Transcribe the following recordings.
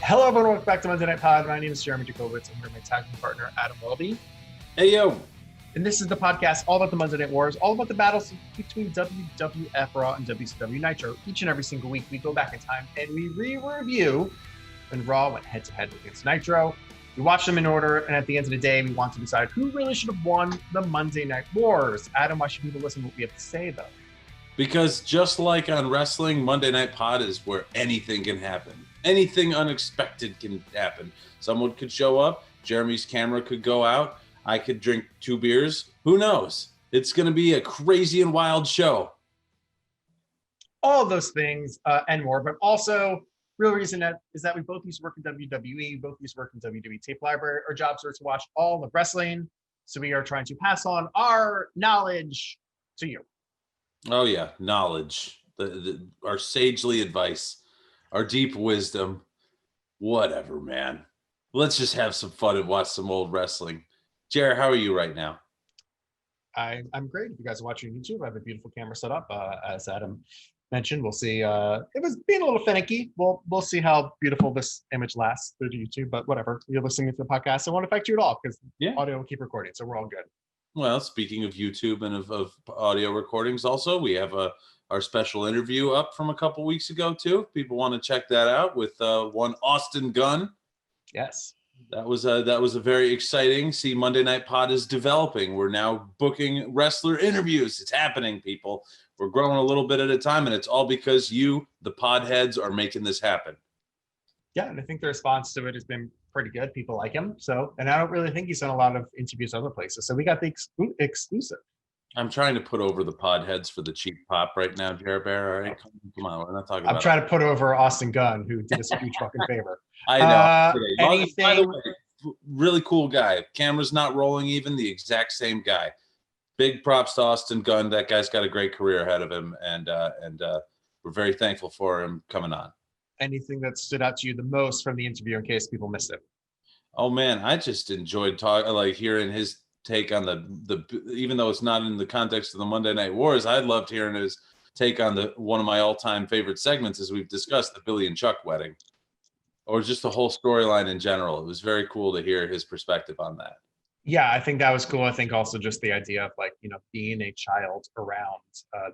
Hello, everyone. Welcome back to Monday Night Pod. My name is Jeremy Jacobowitz. I'm here with my tag team partner, Adam Welby. Hey, yo. And this is the podcast all about the Monday Night Wars, all about the battles between WWF Raw and WCW Nitro. Each and every single week, we go back in time and we re-review when Raw went head-to-head against Nitro. We watch them in order, and at the end of the day, we want to decide who really should have won the Monday Night Wars. Adam, why should people listen to what we have to say, though? Because just like on wrestling, Monday Night Pod is where anything can happen. Anything unexpected can happen. Someone could show up. Jeremy's camera could go out. I could drink 2 beers. Who knows? It's going to be a crazy and wild show. All of those things and more, but also real reason is that we both used to work in WWE, both used to work in WWE Tape Library. Our jobs are to watch all of wrestling, so we are trying to pass on our knowledge to you. Oh, yeah. Knowledge. Our sagely advice. Our deep wisdom. Whatever, man. Let's just have some fun and watch some old wrestling. Jared, how are you right now? I'm great. If you guys are watching YouTube, I have a beautiful camera set up. As Adam mentioned, we'll see. It was being a little finicky. We'll see how beautiful this image lasts through YouTube, but whatever. You're listening to the podcast. It won't affect you at all because audio will keep recording, so we're all good. Well, speaking of YouTube and of audio recordings, also, we have our special interview up from a couple weeks ago, too. If people want to check that out with one Austin Gunn. Yes. That was a very exciting. See, Monday Night Pod is developing. We're now booking wrestler interviews. It's happening, people. We're growing a little bit at a time, and it's all because you, the pod heads, are making this happen. Yeah, and I think the response to it has been pretty good. People like him. So, and I don't really think he's done a lot of interviews other places. So we got the exclusive. I'm trying to put over the pod heads for the cheap pop right now, Jared Bear. All right, come on, we're not talking about. I'm trying to put over Austin Gunn, who did us a huge fucking favor. I know. Anything? By the way, really cool guy. Camera's not rolling even. The exact same guy. Big props to Austin Gunn. That guy's got a great career ahead of him, and we're very thankful for him coming on. Anything that stood out to you the most from the interview, in case people missed it? Oh man, I just enjoyed hearing his take on the even though it's not in the context of the Monday Night Wars. I loved hearing his take on one of my all-time favorite segments, as we've discussed, the Billy and Chuck wedding, or just the whole storyline in general. It was very cool to hear his perspective on that. Yeah, I think that was cool. I think also just the idea of being a child around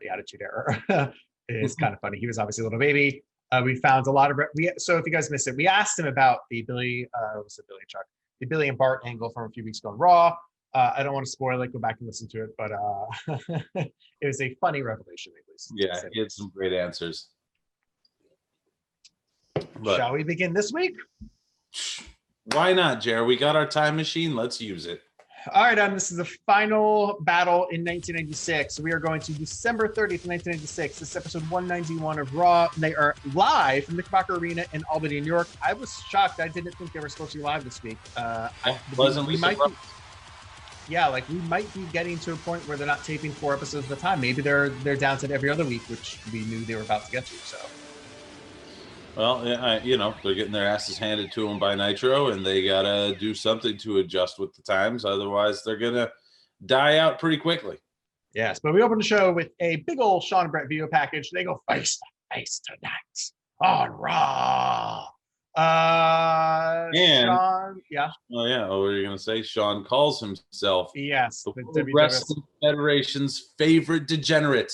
the Attitude Era is kind of funny. He was obviously a little baby. We found a lot of so if you guys missed it, we asked him about the Billy and Bart angle from a few weeks ago on Raw. I don't want to spoil it. Go back and listen to it, but it was a funny revelation, at least. Yeah, he had some great answers. But shall we begin this week? Why not, Jared? We got our time machine. Let's use it. All right, this is the final battle in 1996. We are going to December 30th, 1996. This is episode 191 of Raw. They are live from the Knickerbocker Arena in Albany, New York. I was shocked. I didn't think they were supposed to be live this week. We might be getting to a point where they're not taping 4 episodes at a time. Maybe they're down to every other week, which we knew they were about to get to. So. Well, they're getting their asses handed to them by Nitro, and they got to do something to adjust with the times. Otherwise, they're going to die out pretty quickly. Yes, but we open the show with a big old Shawn and Bret video package. They go face to face tonight on Raw. Shawn, yeah. Oh, yeah. What are you going to say? Shawn calls himself the Wrestling Federation's favorite degenerate.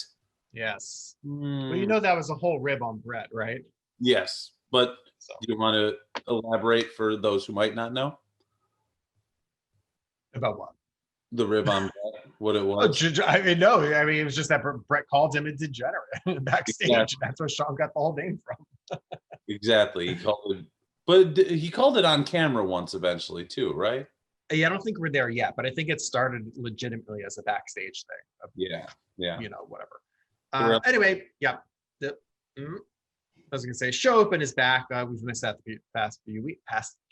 Yes. Well, that was a whole rib on Bret, right? Yes, but you want to elaborate for those who might not know? About what? The rib on Bret, what it was? It was just that Bret called him a degenerate backstage. Exactly. That's where Shawn got the whole name from. Exactly. He called it on camera once eventually too, right? Yeah, I don't think we're there yet, but I think it started legitimately as a backstage thing. Yeah. Anyway, yeah. I was going to say, show open is back. We've missed that the past few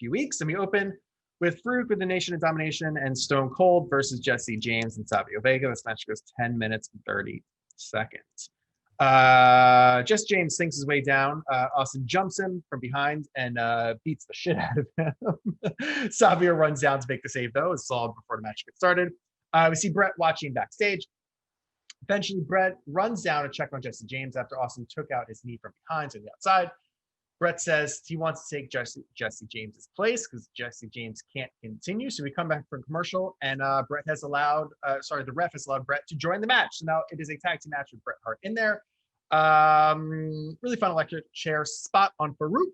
weeks. And we open with Farouk with the Nation of Domination and Stone Cold versus Jesse James and Savio Vega. This match goes 10 minutes and 30 seconds. Jesse James sinks his way down. Austin jumps him from behind and beats the shit out of him. Savio runs down to make the save, though. It's solved before the match gets started. We see Bret watching backstage. Eventually, Bret runs down to check on Jesse James after Austin took out his knee from behind to the outside. Bret says he wants to take Jesse James's place because Jesse James can't continue. So we come back from commercial, and Bret has allowed, the ref has allowed Bret to join the match. So now it is a tag team match with Bret Hart in there. Really fun electric chair spot on Farouk.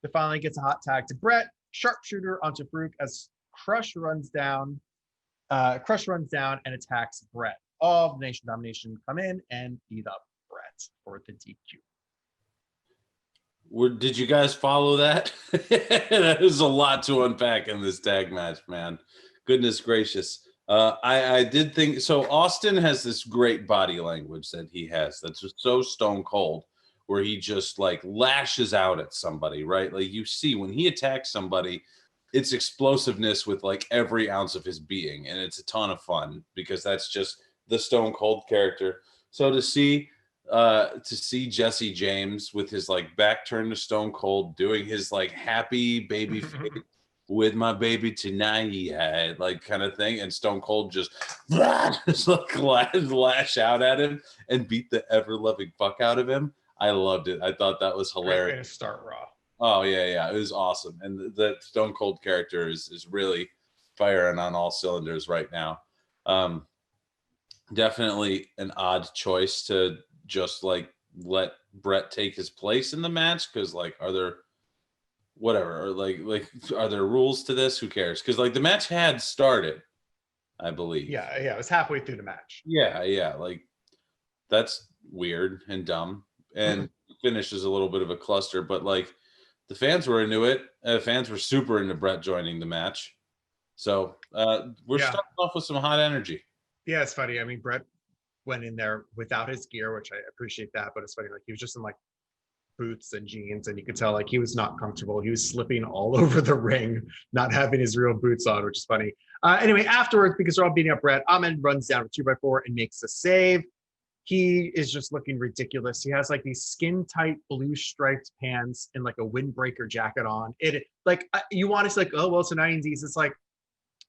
That finally gets a hot tag to Bret. Sharpshooter onto Farouk as Crush runs down and attacks Bret. All of the Nation Domination come in and beat up Bret for the DQ. Did you guys follow that? There's a lot to unpack in this tag match, man. Goodness gracious. I did think so. Austin has this great body language that he has that's just so stone cold, where he just like lashes out at somebody, right? Like you see when he attacks somebody, it's explosiveness with like every ounce of his being, and it's a ton of fun because that's just the stone cold character. So to see Jesse James with his like back turned to stone cold doing his like happy baby face with my baby tonight, like kind of thing, and Stone Cold just like lash out at him and beat the ever loving fuck out of him. I loved it. I thought that was hilarious. Great way to start Raw. Oh yeah, it was awesome, and the Stone Cold character is really firing on all cylinders right now. Definitely an odd choice to just like let Bret take his place in the match, because like are there are there rules to this? Who cares? Because like the match had started, I believe. Yeah, it was halfway through the match. Yeah, like that's weird and dumb, and finish is a little bit of a cluster, but like the fans were into it. Fans were super into Bret joining the match, so we're starting off with some hot energy. Yeah, it's funny. I mean, Bret went in there without his gear, which I appreciate that, but it's funny, like he was just in like boots and jeans, and you could tell like he was not comfortable. He was slipping all over the ring, not having his real boots on, which is funny. Anyway, afterwards, because they're all beating up Bret, Ahmed runs down with 2x4 and makes a save. He is just looking ridiculous. He has like these skin tight blue striped pants and like a windbreaker jacket on. It like you want to say like, oh well, it's the 90s. It's like,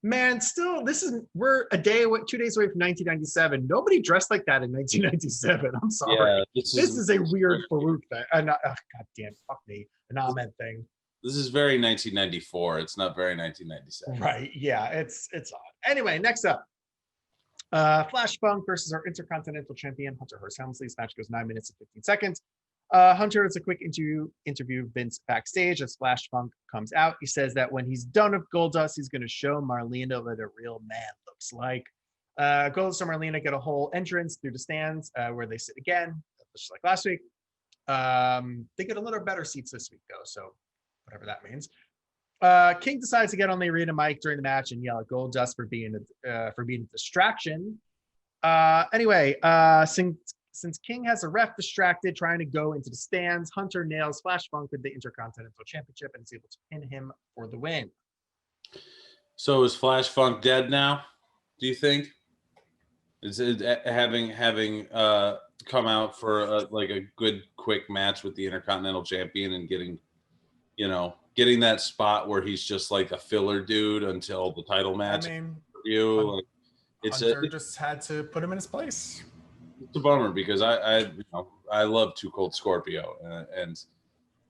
man, still, we're 2 days away from 1997. Nobody dressed like that in 1997. I'm sorry. Yeah, this is a weird Farouk thing. God damn, fuck me, an Ahmed thing. This is very 1994. It's not very 1997. Right? Yeah, it's odd. Anyway, next up, Flash Funk versus our Intercontinental Champion Hunter Hearst Helmsley. This match goes 9 minutes and 15 seconds. Hunter has a quick interview Vince backstage as Flash Funk comes out. He says that when he's done with Goldust, he's going to show Marlena what a real man looks like. Goldust and Marlena get a whole entrance through the stands where they sit again, just like last week. They get a little better seats this week, though, so whatever that means. King decides to get on the arena mic during the match and yell at Goldust for being a distraction. Since King has a ref distracted trying to go into the stands, Hunter nails Flash Funk with the Intercontinental Championship and is able to pin him for the win. So is Flash Funk dead now, do you think? Is it having come out for a good quick match with the Intercontinental Champion and getting that spot where he's just like a filler dude until the title match? I mean, Hunter just had to put him in his place. It's a bummer because I love Too Cold Scorpio and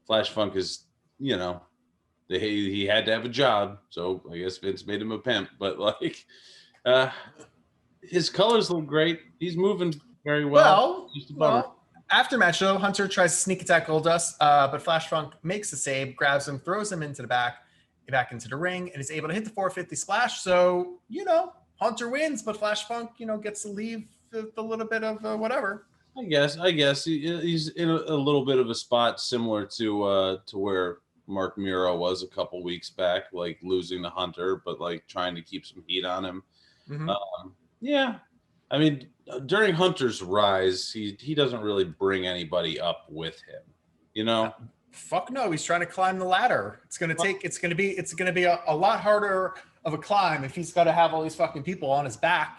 Flash Funk is he had to have a job, so I guess Vince made him a pimp. But like his colors look great. He's moving very well. After match though, Hunter tries to sneak attack Goldust, but Flash Funk makes the save, grabs him, throws him into the back into the ring, and is able to hit the 450 splash. So Hunter wins, but Flash Funk gets to leave a little bit of whatever. I guess he's in a little bit of a spot similar to where Mark Miro was a couple weeks back, like losing to Hunter, but like trying to keep some heat on him. Mm-hmm. I mean, during Hunter's rise, he doesn't really bring anybody up with him, Fuck no, he's trying to climb the ladder. It's gonna be a lot harder of a climb if he's got to have all these fucking people on his back,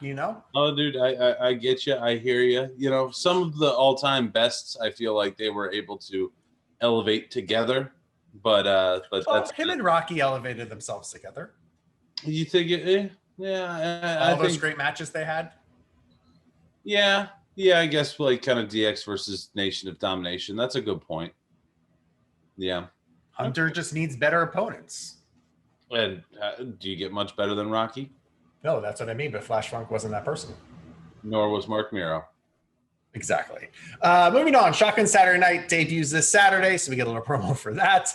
Oh, dude, I get you. I hear you. Some of the all-time bests, I feel like they were able to elevate together, but that's him and Rocky elevated themselves together. You think it? All those great matches they had. Yeah, I guess like kind of DX versus Nation of Domination. That's a good point. Yeah. Hunter just needs better opponents. And do you get much better than Rocky? No, that's what I mean. But Flash Funk wasn't that person. Nor was Mark Miro. Exactly. Moving on, Shotgun Saturday Night debuts this Saturday, so we get a little promo for that.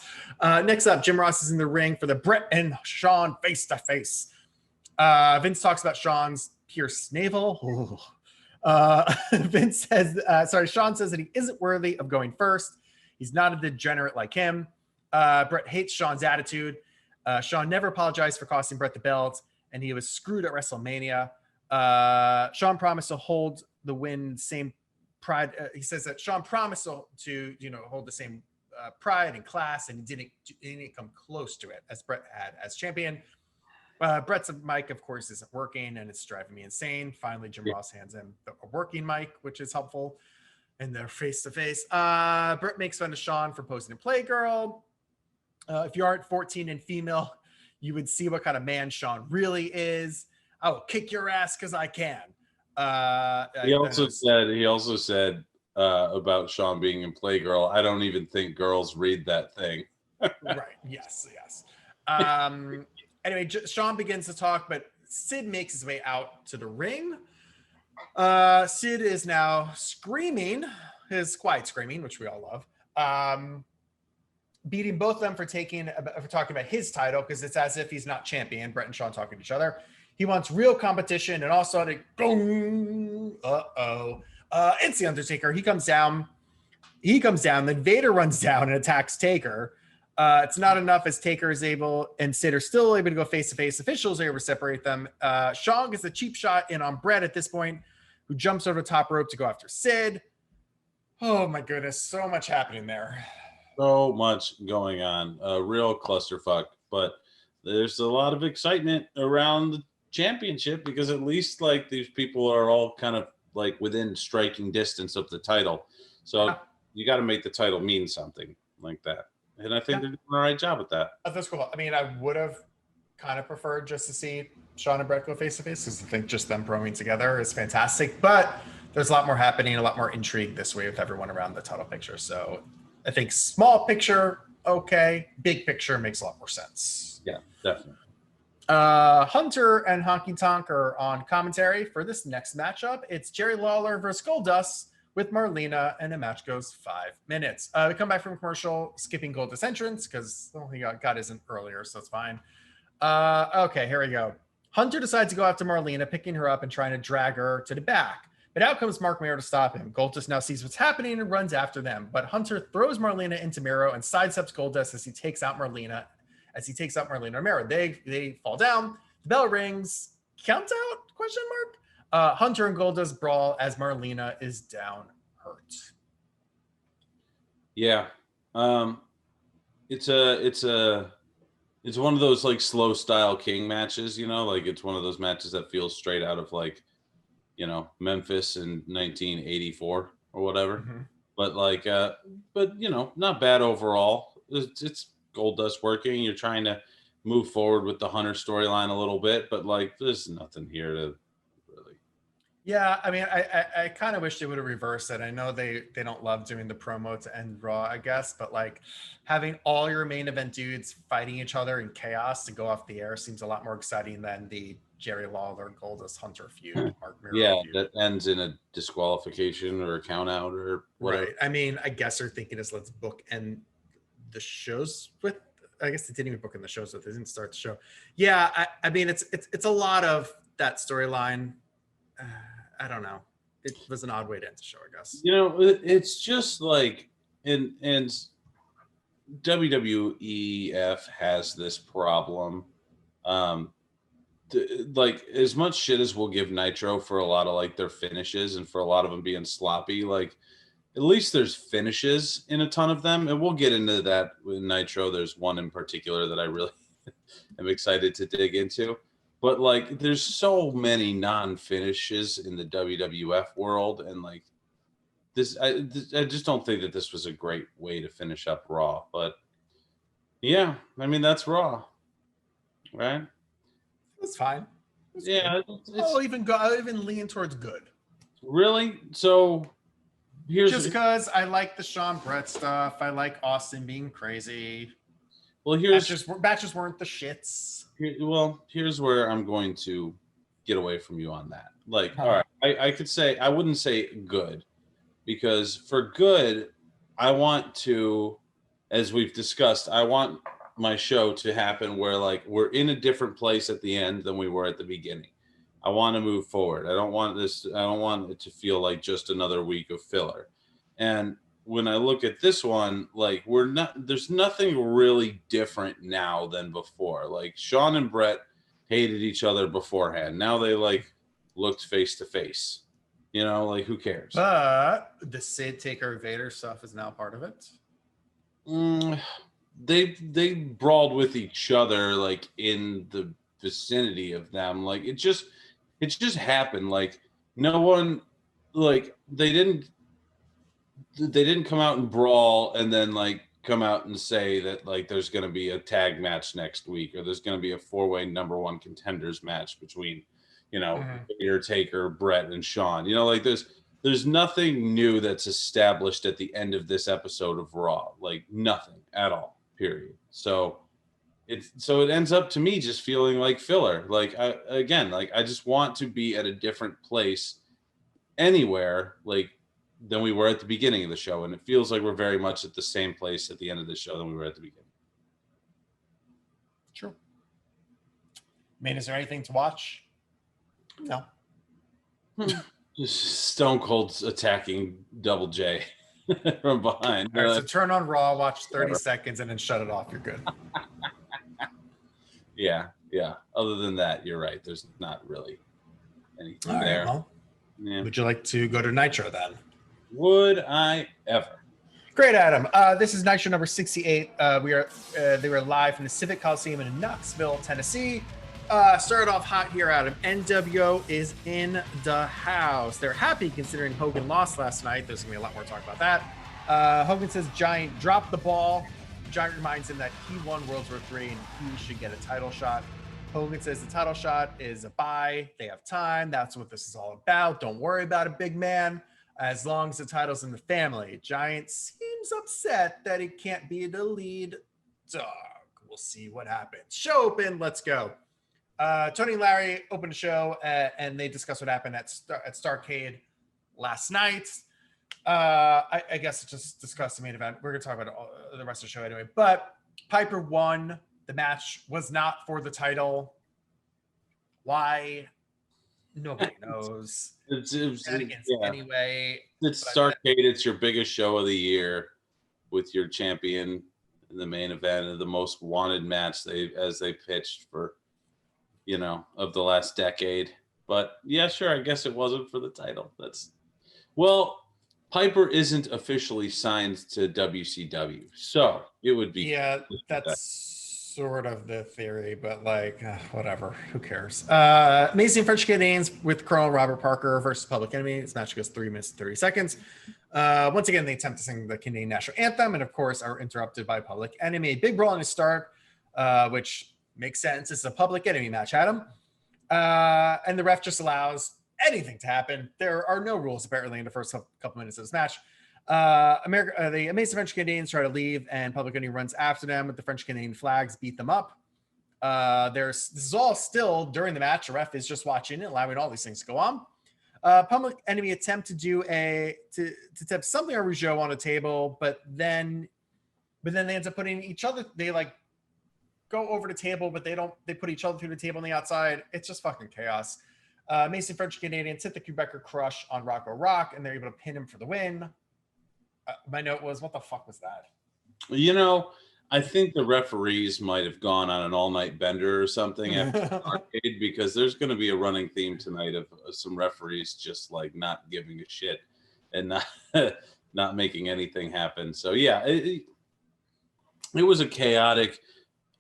Next up, Jim Ross is in the ring for the Bret and Shawn face-to-face. Vince talks about Shawn's pierced navel. Vince says, Shawn says that he isn't worthy of going first. He's not a degenerate like him. Bret hates Shawn's attitude. Shawn never apologized for costing Bret the belt, and he was screwed at WrestleMania. Shawn promised to hold the win, same pride. He says that Shawn promised to hold the same pride and class, and didn't come close to it as Bret had as champion. Bret's mic, of course, isn't working, and it's driving me insane. Finally, Jim Ross hands him a working mic, which is helpful. And they're face to face. Bret makes fun of Shawn for posing a Playgirl. If you aren't 14 and female, you would see what kind of man Shawn really is. I will kick your ass because I can. He also said about Shawn being in Playgirl, I don't even think girls read that thing. Right. Yes. Anyway, Shawn begins to talk, but Sid makes his way out to the ring. Sid is now screaming, his quiet screaming, which we all love, beating both of them for talking about his title, because it's as if he's not champion. Bret and Shawn talking to each other. He wants real competition, and also to boom. It's the Undertaker. He comes down. Then Vader runs down and attacks Taker. It's not enough, as Taker is able and Sid are still able to go face to face. Officials are able to separate them. Shawn gets a cheap shot in on Bret at this point, who jumps over the top rope to go after Sid. Oh my goodness, so much happening there. So much going on. A real clusterfuck, but there's a lot of excitement around the championship, because at least like these people are all kind of like within striking distance of the title. So you got to make the title mean something like that. And I think they're doing the right job with that. That's cool. I mean, I would have kind of preferred just to see Shawn and Bret go face to face, because I think just them promoing together is fantastic. But there's a lot more happening, a lot more intrigue this way with everyone around the title picture. So I think small picture, okay. Big picture makes a lot more sense. Yeah, definitely. Hunter and Honky Tonk are on commentary for this next matchup. It's Jerry Lawler versus Goldust with Marlena, and the match goes 5 minutes. We come back from commercial, skipping Goldust entrance because he got isn't earlier, so it's fine. Okay, here we go. Hunter decides to go after Marlena, picking her up and trying to drag her to the back. But out comes Mark Miro to stop him. Goldust now sees what's happening and runs after them. But Hunter throws Marlena into Miro and sidesteps Goldust as he takes out Marlena. And Miro. They fall down. The bell rings. Count out? Question mark. Hunter and Goldust brawl as Marlena is down hurt. Yeah. It's one of those like slow style King matches, like it's one of those matches that feels straight out of like, Memphis in 1984 or whatever. Mm-hmm. But not bad overall. It's Goldust working. You're trying to move forward with the Hunter storyline a little bit, but like there's nothing here to really. Yeah, I mean, I kind of wish they would have reversed it. I know they don't love doing the promo to end Raw, I guess, but like having all your main event dudes fighting each other in chaos to go off the air seems a lot more exciting than the Jerry Lawler Goldust Hunter feud. Mark Miro feud. That ends in a disqualification or a count out or whatever. Right. I mean, I guess they're thinking is let's book and the shows with. I guess they didn't even book in the shows, so they didn't start the show. Yeah, I mean, it's a lot of that storyline. I don't know. It was an odd way to end the show, I guess. It's just like, and WWEF has this problem. Like as much shit as we'll give Nitro for a lot of like their finishes and for a lot of them being sloppy, like at least there's finishes in a ton of them. And we'll get into that with Nitro. There's one in particular that I really am excited to dig into. But like, there's so many non-finishes in the WWF world, and like this, I just don't think that this was a great way to finish up Raw. But yeah, I mean that's Raw, right? It's fine. Yeah, I'll even lean towards good. Really? So just because I like the Shawn Bret stuff. I like Austin being crazy. Well, matches weren't the shits. Here's where I'm going to get away from you on that. Like, all right, I could say, I wouldn't say good, because for good, I want to, as we've discussed, I want my show to happen where like we're in a different place at the end than we were at the beginning. I want to move forward. I don't want it to feel like just another week of filler. And when I look at this one, like there's nothing really different now than before. Like Shawn and Bret hated each other beforehand. Now they like looked face to face. You know, like who cares? But the Sid Taker Vader stuff is now part of it. They brawled with each other like in the vicinity of them. Like it just happened. Like no one, like they didn't come out and brawl and then like come out and say that like there's going to be a tag match next week, or there's going to be a 4-way number one contenders match between, you know, Vader, Taker, Bret, and Shawn. You know, like there's nothing new that's established at the end of this episode of Raw. Like nothing at all, period. So it ends up to me just feeling like filler. Like I just want to be at a different place anywhere like than we were at the beginning of the show, and it feels like we're very much at the same place at the end of the show than we were at the beginning. True. I mean, is there anything to watch? No. Just Stone Cold's attacking Double J from behind. All right, so turn on Raw, watch 30 seconds, and then shut it off. You're good. Yeah. Other than that, you're right. There's not really anything there. Well, yeah. Would you like to go to Nitro then? Would I ever? Great, Adam. This is Nitro number 68. They were live from the Civic Coliseum in Knoxville, Tennessee. Started off hot here, Adam. NWO is in the house. They're happy considering Hogan lost last night. There's gonna be a lot more talk about that. Hogan says Giant dropped the ball. Giant reminds him that he won World War III and he should get a title shot. Hogan says the title shot is a buy. They have time. That's what this is all about. Don't worry about it, big man. As long as the title's in the family. Giant seems upset that he can't be the lead dog. We'll see what happens. Show open. Let's go. Tony and Larry opened the show and they discussed what happened at Starrcade last night. I guess just discuss the main event. We're going to talk about the rest of the show anyway. But Piper won. The match was not for the title. Why? Nobody knows. Anyway. It's Starrcade. It's your biggest show of the year with your champion in the main event of the most wanted match they pitched for, you know, of the last decade. But yeah, sure. I guess it wasn't for the title. Piper isn't officially signed to WCW, so it would be. Yeah, that's sort of the theory, but like, whatever. Who cares? Amazing French Canadians with Colonel Robert Parker versus Public Enemy. This match goes 3 minutes, 30 seconds. Once again, they attempt to sing the Canadian national anthem, and of course, are interrupted by Public Enemy. A big brawl in the start, which makes sense. It's a Public Enemy match, Adam. And the ref just allows anything to happen. There are no rules apparently in the first couple minutes of this match. The Amazing French Canadians try to leave, and Public Enemy runs after them with the French Canadian flags, beat them up. This is all still during the match. The ref is just watching it, allowing all these things to go on. Public Enemy attempt to do to tip something on Rougeau on a table, but then they end up putting each other. They like go over the table, but they put each other through the table on the outside. It's just fucking chaos. Amazing French Canadians hit the Quebecer Crush on Rocco Rock, and they're able to pin him for the win. My note was, what the fuck was that? You know, I think the referees might have gone on an all-night bender or something after the arcade, because there's going to be a running theme tonight of some referees just like not giving a shit and not making anything happen. So yeah, it was a chaotic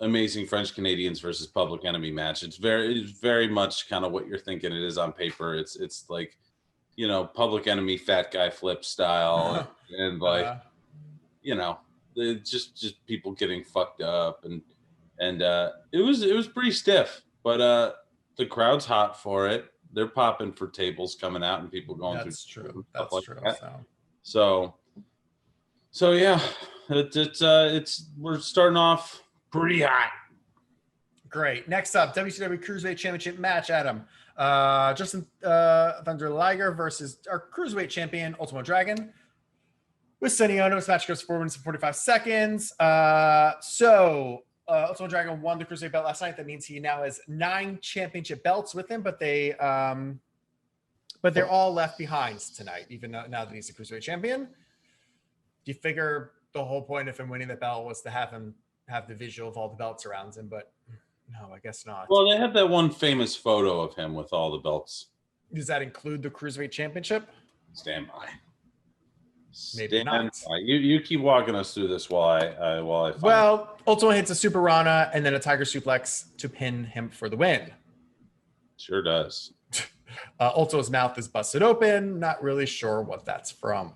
Amazing French Canadians versus Public Enemy match. It's very much kind of what you're thinking it is on paper. It's like, you know, Public Enemy fat guy flip style and like, you know, just people getting fucked up and it was pretty stiff, but the crowd's hot for it. They're popping for tables coming out and people going through. True. That's like true. That. So yeah, we're starting off pretty hot. Great. Next up, WCW Cruiserweight Championship match, Adam. Justin Thunder Liger versus our Cruiserweight champion, Ultimo Dragon. With Sonny Ono, this match goes 4 minutes and 45 seconds. Ultimo Dragon won the Cruiserweight belt last night. That means he now has 9 championship belts with him, but they're all left behind tonight, even now that he's the Cruiserweight champion. Do you figure the whole point of him winning the belt was to have him have the visual of all the belts around him, but no, I guess not. Well, they have that one famous photo of him with all the belts. Does that include the Cruiserweight Championship? Stand by. Maybe not. By. You keep walking us through this while I find Well, Ultimo hits a Super Rana and then a Tiger Suplex to pin him for the win. Sure does. Ultimo's mouth is busted open. Not really sure what that's from.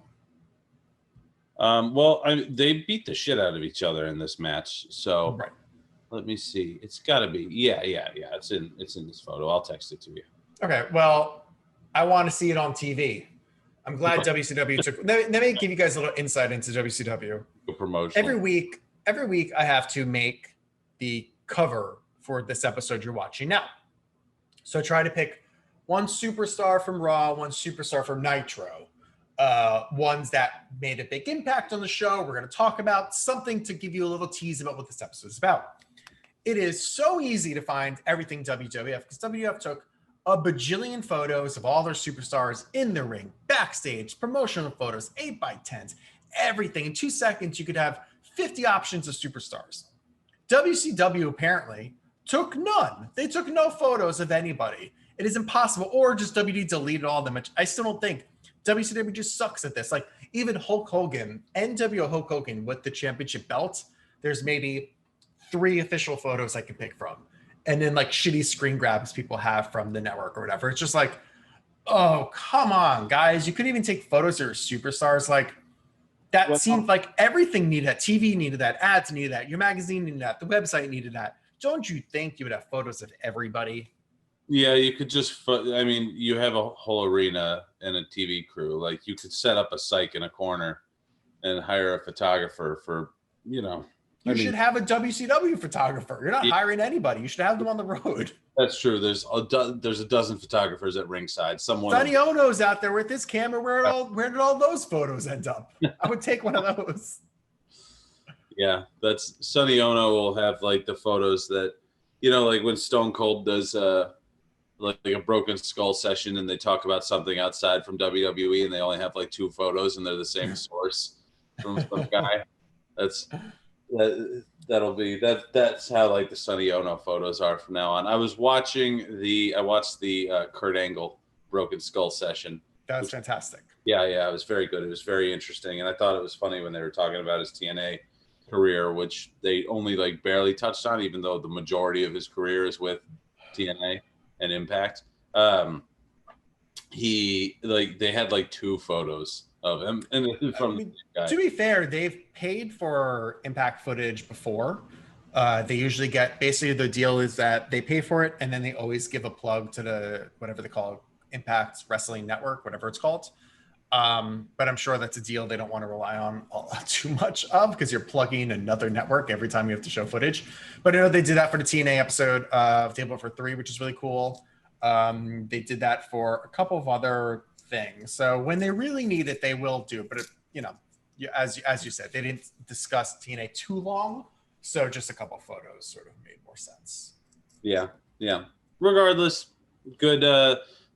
They beat the shit out of each other in this match. So right. Let me see. It's got to be. Yeah. It's in this photo. I'll text it to you. Okay. Well, I want to see it on TV. I'm glad WCW took. Let me give you guys a little insight into WCW. A promotion. Every week, I have to make the cover for this episode you're watching now. So I try to pick one superstar from Raw, one superstar from Nitro, ones that made a big impact on the show. We're going to talk about something to give you a little tease about what this episode is about. It is so easy to find everything WWF because WWF took a bajillion photos of all their superstars in the ring, backstage, promotional photos, 8x10s, everything. In 2 seconds, you could have 50 options of superstars. WCW apparently took none. They took no photos of anybody. It is impossible. Or just WWE deleted all of them. I still don't think WCW just sucks at this. Like even Hulk Hogan, NWO Hulk Hogan with the championship belt, there's maybe 3 official photos I can pick from. And then like shitty screen grabs people have from the network or whatever. It's just like, oh, come on, guys. You couldn't even take photos of your superstars. Like that seemed like everything needed that. TV needed that. Ads needed that. Your magazine needed that. The website needed that. Don't you think you would have photos of everybody? Yeah, you could just, you have a whole arena and a TV crew. Like you could set up a psych in a corner and hire a photographer for, You should have a WCW photographer. You're not hiring anybody. You should have them on the road. That's true. There's a dozen photographers at ringside. Sonny Ono's out there with his camera. Where did all those photos end up? I would take one of those. Yeah, that's Sonny Ono will have like the photos that, like when Stone Cold does like a broken skull session and they talk about something outside from WWE and they only have like 2 photos and they're the same source from some guy. That's how like the Sonny Ono photos are from now on. I watched the Kurt Angle broken skull session. That was fantastic. Yeah, it was very good. It was very interesting, and I thought it was funny when they were talking about his TNA career, which they only like barely touched on, even though the majority of his career is with TNA and Impact. They had like 2 photos of him, and to be fair, they've paid for Impact footage before. They usually get, basically the deal is that they pay for it and then they always give a plug to the whatever they call it, Impact Wrestling Network, whatever it's called. But I'm sure that's a deal they don't want to rely on too much of because you're plugging another network every time you have to show footage. But I know they did that for the TNA episode of Table for 3, which is really cool. They did that for a couple of other things. So when they really need it, they will do. But as you said, they didn't discuss TNA too long, so just a couple of photos sort of made more sense. Yeah. Regardless, good.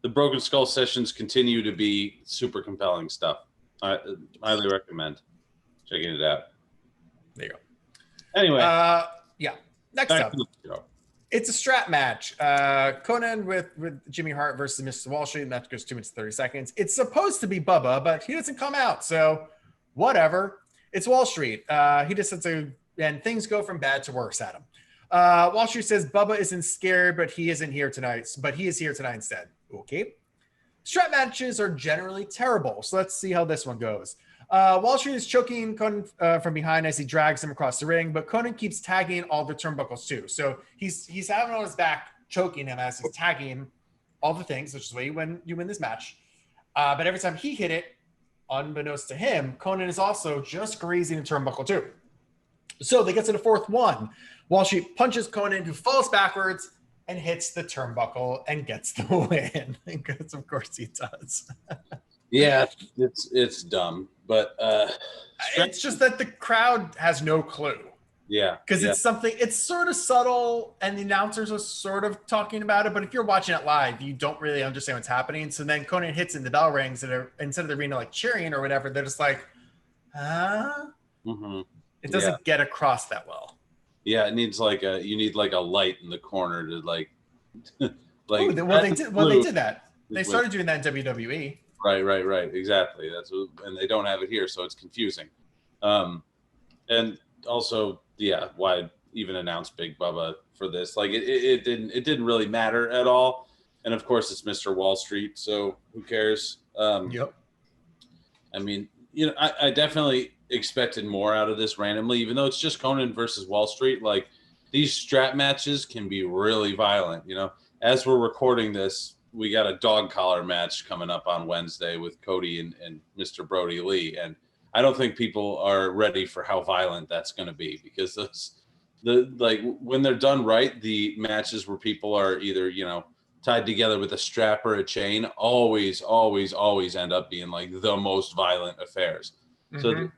The Broken Skull sessions continue to be super compelling stuff. I highly recommend checking it out. There you go. Anyway, Next up, it's a strap match. Conan with Jimmy Hart versus Mr. Wall Street. That goes 2 minutes 30 seconds. It's supposed to be Bubba, but he doesn't come out, so whatever. It's Wall Street. He just has to, and things go from bad to worse at him. Wall Street says Bubba isn't scared, but he isn't here tonight. But he is here tonight instead. Okay. Strap matches are generally terrible, so let's see how this one goes. Wall Street is choking Conan from behind as he drags him across the ring, but Conan keeps tagging all the turnbuckles too. So he's having on his back, choking him as he's tagging all the things, which is the way you win this match. But every time he hit it, unbeknownst to him, Conan is also just grazing the turnbuckle too. So they get to the fourth one. Wall Street punches Conan, who falls backwards and hits the turnbuckle and gets the win. Because of course he does. Yeah, it's dumb, but it's just that the crowd has no clue. Yeah, because it's something, it's sort of subtle, and the announcers are sort of talking about it. But if you're watching it live, you don't really understand what's happening. So then Conan hits and the bell rings, and instead of the arena like cheering or whatever, they're just like, huh? Mm-hmm. It doesn't get across that well. Yeah, it needs like you need like a light in the corner to like they did that. They started doing that in WWE. Right. Exactly. And they don't have it here, so it's confusing. And also, why even announce Big Bubba for this? Like it didn't really matter at all. And of course, it's Mr. Wall Street, so who cares? Yep. I mean, I definitely expected more out of this randomly, even though it's just Conan versus Wall Street. Like these strap matches can be really violent. As we're recording this, we got a dog collar match coming up on Wednesday with Cody and Mr. Brody Lee. And I don't think people are ready for how violent that's going to be, because when they're done right, the matches where people are either, tied together with a strap or a chain always end up being like the most violent affairs. Mm-hmm. So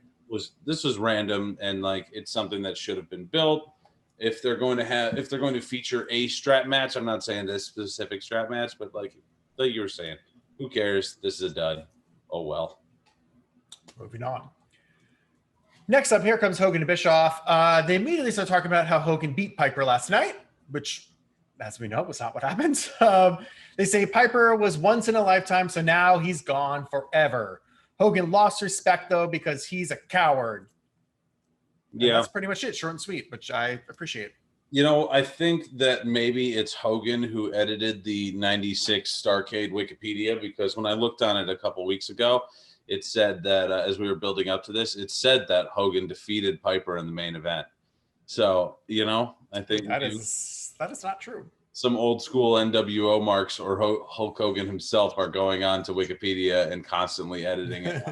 this was random, and like it's something that should have been built. If they're going to feature a strap match, I'm not saying this specific strap match, but like you were saying, who cares? This is a dud. Oh well. Moving on. Next up, here comes Hogan and Bischoff. They immediately start talking about how Hogan beat Piper last night, which, as we know, was not what happened. They say Piper was once in a lifetime, so now he's gone forever. Hogan lost respect, though, because he's a coward. And that's pretty much it. Short and sweet, which I appreciate. I think that maybe it's Hogan who edited the 96 Starrcade Wikipedia, because when I looked on it a couple weeks ago, it said that as we were building up to this, it said that Hogan defeated Piper in the main event. So, I think that is not true. Some old school NWO marks or Hulk Hogan himself are going on to Wikipedia and constantly editing it.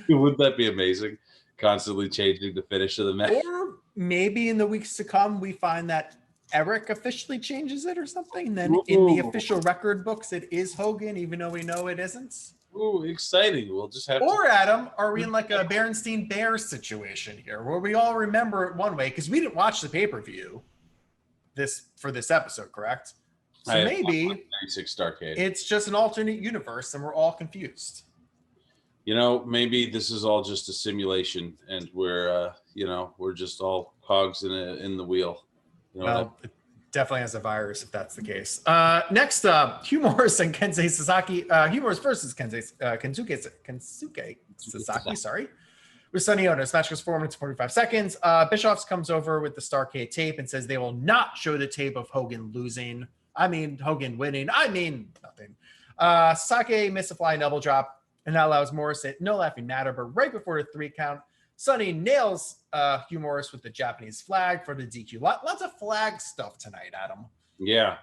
Wouldn't that be amazing? Constantly changing the finish of the match. Or maybe in the weeks to come, we find that Eric officially changes it or something. And then in the official record books, it is Hogan, even though we know it isn't. Ooh, exciting. We'll just have Adam, are we in like a Berenstein Bears situation here where we all remember it one way? Because we didn't watch the pay-per-view for this episode, correct? So maybe 96 Starrcade. It's just an alternate universe and we're all confused. Maybe this is all just a simulation and we're just all cogs in the wheel. It definitely has a virus if that's the case. Next up, Hugh Morris and Kensuke Sasaki. Hugh Morris versus Kensuke Sasaki, sorry. With Sonny Ono. This match goes 4 minutes, 45 seconds. Bischoff comes over with the Starrcade tape and says they will not show the tape of Hogan losing. Hogan winning. Nothing. Sasaki missed a flying double drop, and that allows Morris at No Laughing Matter, but right before the 3 count, Sonny nails Hugh Morris with the Japanese flag for the DQ. Lots of flag stuff tonight, Adam. Yeah.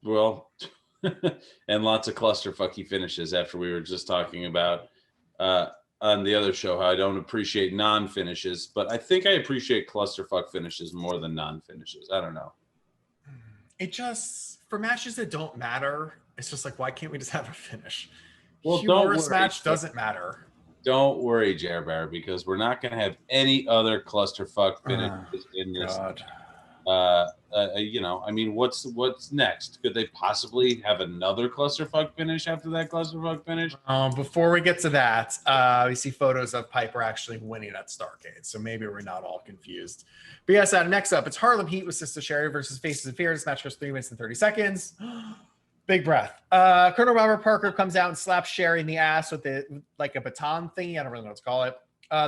Well, and lots of clusterfucky finishes after we were just talking about on the other show how I don't appreciate non-finishes, but I think I appreciate clusterfuck finishes more than non-finishes. I don't know. It just, for matches that don't matter, it's just like, why can't we just have a finish? Well, Hugh Morris match doesn't matter. Don't worry, Jer Bear, because we're not going to have any other clusterfuck finishes in this. God. What's next? Could they possibly have another clusterfuck finish after that clusterfuck finish? Before we get to that, we see photos of Piper actually winning at Starrcade, so maybe we're not all confused. But yes, next up, it's Harlem Heat with Sister Sherry versus Faces of Fear. This match goes 3 minutes and 30 seconds. Big breath. Colonel Robert Parker comes out and slaps Sherry in the ass with a baton thingy. I don't really know what to call it.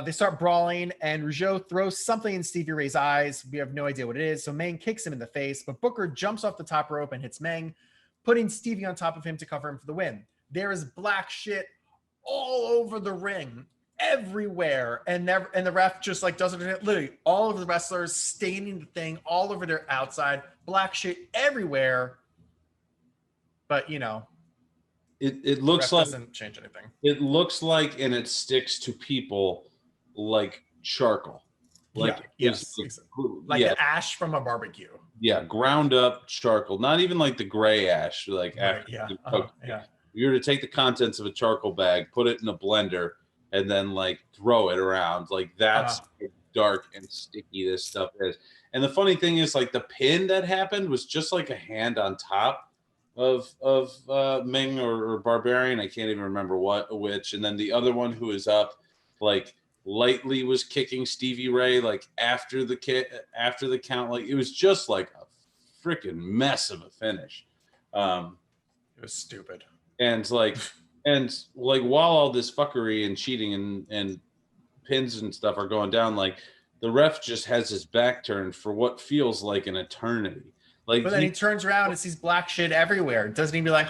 They start brawling, and Rougeau throws something in Stevie Ray's eyes. We have no idea what it is, so Meng kicks him in the face, but Booker jumps off the top rope and hits Meng, putting Stevie on top of him to cover him for the win. There is black shit all over the ring, everywhere, and the ref just doesn't, literally all of the wrestlers staining the thing all over their outside, black shit everywhere. But it looks like doesn't change anything. It looks like, and it sticks to people like charcoal. Like like the ash from a barbecue. Yeah, ground up charcoal. Not even like the gray ash. Like after you were to take the contents of a charcoal bag, put it in a blender, and then like throw it around. Like that's how dark and sticky this stuff is. And the funny thing is, like the pin that happened was just like a hand on top of Ming or Barbarian. I can't even remember which. And then the other one who is up, like lightly was kicking Stevie Ray like after the count. Like it was just like a freaking mess of a finish. It was stupid. And like while all this fuckery and cheating and pins and stuff are going down, like the ref just has his back turned for what feels like an eternity. Like, but then he turns around and sees black shit everywhere. Doesn't he be like,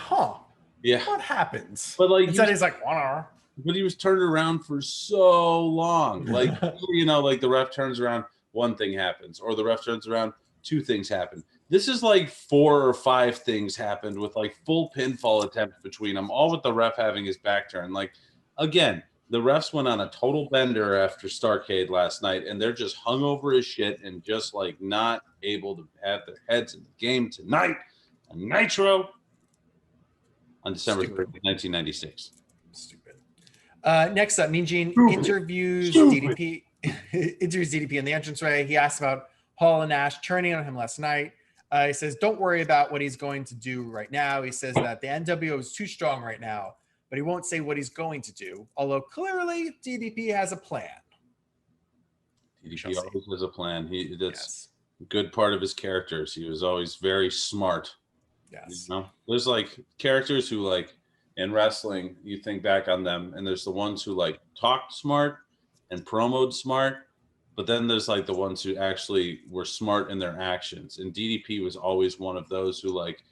yeah, what happens? But like instead he's like 1 hour. But he was turned around for so long. Like, you know, like the ref turns around, one thing happens, or the ref turns around, 2 things happen. This is like 4 or 5 things happened with like full pinfall attempts between them, all with the ref having his back turned. Like, again, the refs went on a total bender after Starrcade last night, and they're just hungover as shit and just like not able to have their heads in the game tonight on Nitro on December 3rd, 1996. Stupid. Next up, Mean Gene interviews DDP. Interviews DDP in the entranceway. He asks about Hall and Nash turning on him last night. He says, don't worry about what he's going to do right now. He says that the NWO is too strong right now, but he won't say what he's going to do. Although clearly DDP has a plan. DDP always has a plan. That's a good part of his characters. He was always very smart. Yes. You know, there's like characters who like in wrestling, you think back on them, and there's the ones who like talked smart and promoted smart, but then there's like the ones who actually were smart in their actions. And DDP was always one of those who like,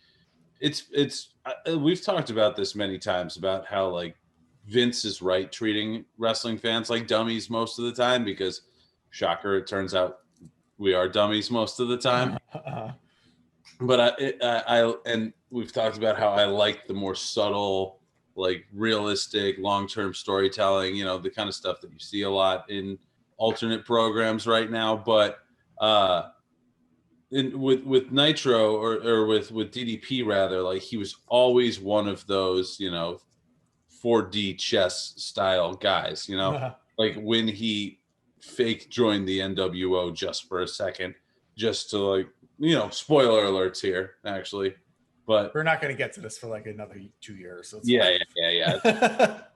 we've talked about this many times about how like Vince is right treating wrestling fans like dummies most of the time, because shocker, it turns out we are dummies most of the time. But and we've talked about how I like the more subtle, like realistic, long-term storytelling, you know, the kind of stuff that you see a lot in alternate programs right now. But with Nitro or with DDP rather, like he was always one of those, you know, 4D chess style guys, you know, like when he fake joined the NWO just for a second, just to like, you know, spoiler alerts here, actually. But we're not going to get to this for like another 2 years. So yeah.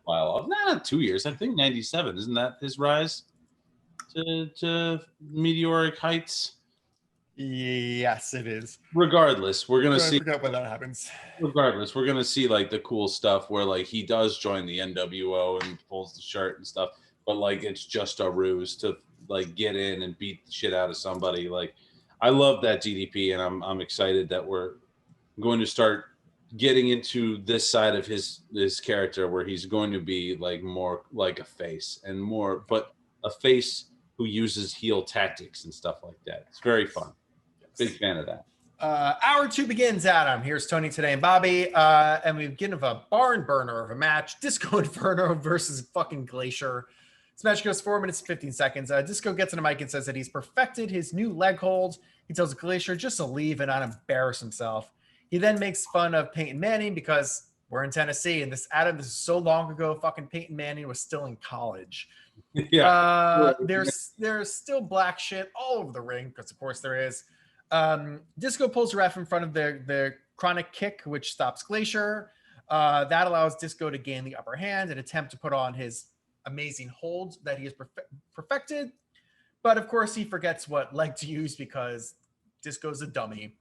Well, not 2 years. I think 97. Isn't that his rise to meteoric heights? Yes, it is. Regardless, we're going to see. I forget when that happens. Regardless, we're going to see like the cool stuff where like he does join the NWO and pulls the shirt and stuff, but like it's just a ruse to like get in and beat the shit out of somebody. Like, I love that DDP, and I'm excited that we're going to start getting into this side of his character where he's going to be like more like a face and more, but a face who uses heel tactics and stuff like that. It's very fun. Yes. Big fan of that. Hour 2 begins, Adam. Here's Tony today and Bobby, and we begin with a barn burner of a match: Disco Inferno versus fucking Glacier. This match goes 4 minutes and 15 seconds. Disco gets on the mic and says that he's perfected his new leg hold. He tells Glacier just to leave and not embarrass himself. He then makes fun of Peyton Manning because we're in Tennessee, and this is so long ago. Fucking Peyton Manning was still in college. Yeah. There's still black shit all over the ring, because of course there is. Disco pulls the ref in front of the chronic kick, which stops Glacier. That allows Disco to gain the upper hand and attempt to put on his amazing hold that he has perfected. But of course he forgets what leg to use because Disco's a dummy.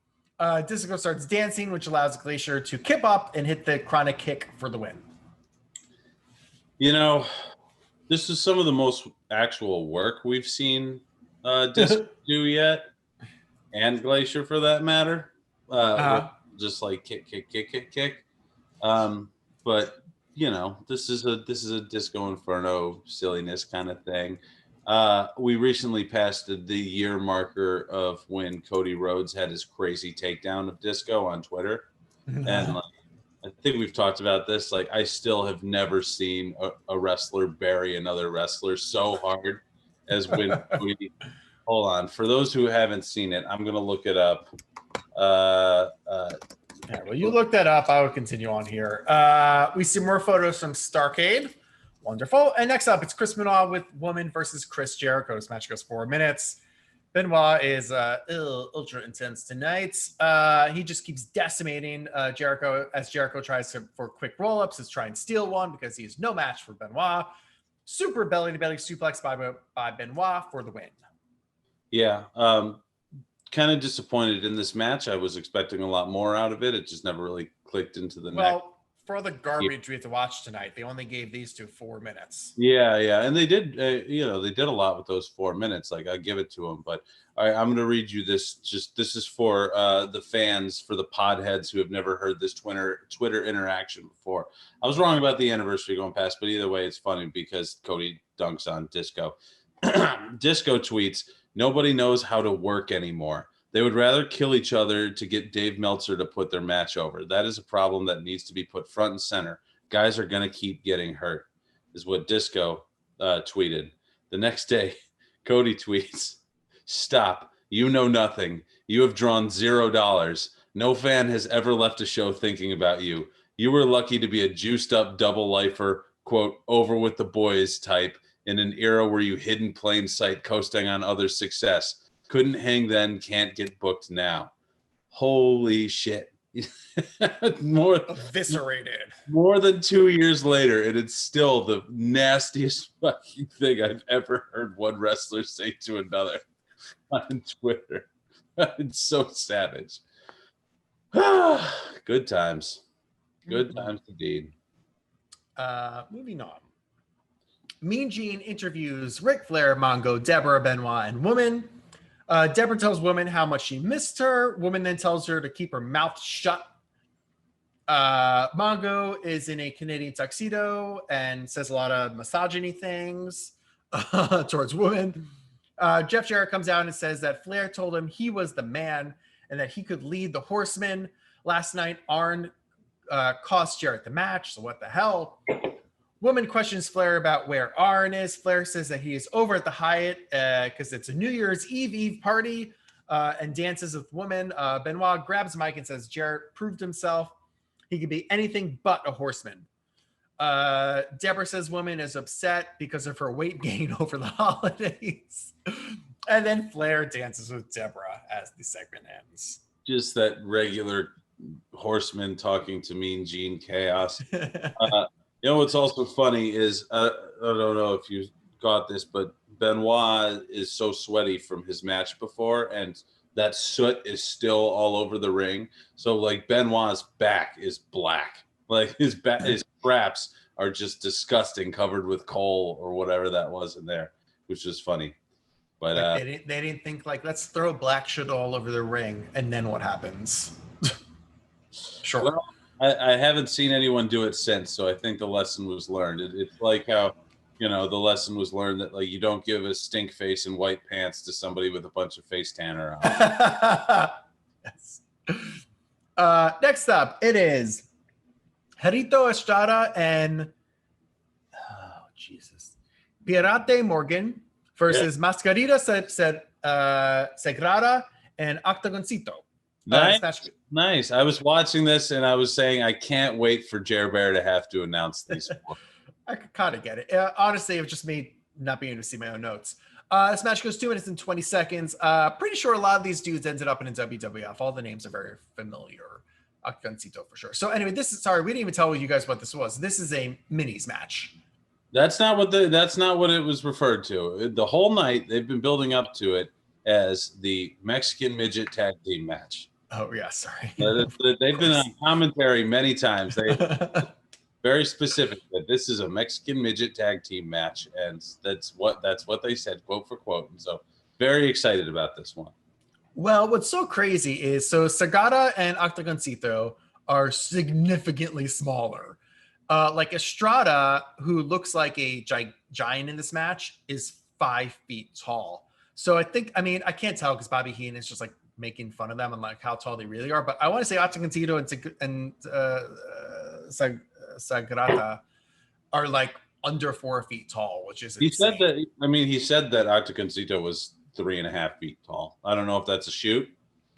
Disco starts dancing, which allows Glacier to kip up and hit the chronic kick for the win. You know, this is some of the most actual work we've seen Disco do yet, and Glacier for that matter. Just like kick. But you know, this is a Disco Inferno silliness kind of thing. We recently passed the year marker of when Cody Rhodes had his crazy takedown of Disco on Twitter, and like, I think we've talked about this. Like, I still have never seen a wrestler bury another wrestler so hard as when we. Hold on. For those who haven't seen it, I'm gonna look it up. Yeah, well, you look that up. I would continue on here. We see more photos from Starrcade. Wonderful. And next up, it's Chris Benoit with Woman versus Chris Jericho. This match goes 4 minutes. Benoit is ultra intense tonight. He just keeps decimating Jericho as Jericho tries for quick roll-ups, to try and steal one because he is no match for Benoit. Super belly-to-belly suplex by Benoit for the win. Yeah. Kind of disappointed in this match. I was expecting a lot more out of it. It just never really clicked into the neck. For all the garbage we have to watch tonight, they only gave these 2 4 minutes. Yeah, and they did, they did a lot with those 4 minutes. Like, I give it to them. But all right, I'm going to read you this. This is for the fans, for the podheads who have never heard this Twitter interaction before. I was wrong about the anniversary going past, but either way, it's funny because Cody dunks on Disco. Disco tweets, "Nobody knows how to work anymore. They would rather kill each other to get Dave Meltzer to put their match over. That is a problem that needs to be put front and center. Guys are going to keep getting hurt," is what Disco tweeted. The next day, Cody tweets, "Stop. You know nothing. You have drawn $0. No fan has ever left a show thinking about you. You were lucky to be a juiced up double lifer, quote, over with the boys type in an era where you hid in plain sight coasting on others' success. Couldn't hang then, can't get booked now." Holy shit. More eviscerated. More than 2 years later, and it's still the nastiest fucking thing I've ever heard one wrestler say to another on Twitter. It's so savage. Good times. Good times indeed. Moving on. Mean Gene interviews Ric Flair, Mongo, Deborah, Benoit, and Woman. Deborah tells Woman how much she missed her. Woman then tells her to keep her mouth shut. Mongo is in a Canadian tuxedo and says a lot of misogyny things towards Woman. Jeff Jarrett comes out and says that Flair told him he was the man and that he could lead the Horsemen. Last night, Arn cost Jarrett the match, so what the hell? Woman questions Flair about where Arn is. Flair says that he is over at the Hyatt because it's a New Year's Eve party and dances with Woman. Benoit grabs Mike and says Jarrett proved himself. He could be anything but a horseman. Deborah says Woman is upset because of her weight gain over the holidays. And then Flair dances with Deborah as the segment ends. Just that regular horseman talking to Mean Gene chaos. You know what's also funny is, I don't know if you got this, but Benoit is so sweaty from his match before, and that soot is still all over the ring. So, like, Benoit's back is black. Like, his craps are just disgusting, covered with coal or whatever that was in there, which is funny. But like they didn't think, like, let's throw black shit all over the ring, and then what happens? Sure. Well, I haven't seen anyone do it since, so I think the lesson was learned. It's like how, the lesson was learned that, like, you don't give a stink face and white pants to somebody with a bunch of face tanner on. Yes. Next up, it is Gerito Estrada and Pirate Morgan versus Mascarita Sagrada and Octagoncito. Nice. I was watching this and I was saying I can't wait for Jer Bear to have to announce these. I could kind of get it. Honestly, it was just me not being able to see my own notes. This match goes 2 minutes and 20 seconds. Pretty sure a lot of these dudes ended up in a WWF. All the names are very familiar. Octagoncito for sure. So anyway, we didn't even tell you guys what this was. This is a minis match. That's not what it was referred to. The whole night they've been building up to it as the Mexican midget tag team match. Oh yeah, sorry. They've been on commentary many times. They very specific that this is a Mexican midget tag team match, and that's what they said, quote for quote. And so, very excited about this one. Well, what's so crazy is Sagata and Octagoncito are significantly smaller. Like Estrada, who looks like a giant in this match, is 5 feet tall. So I can't tell because Bobby Heenan is just like making fun of them and like how tall they really are. But I want to say Atacancito and Sagrada are like under 4 feet tall, which is insane. He said that Atacancito was 3.5 feet tall. I don't know if that's a shoot.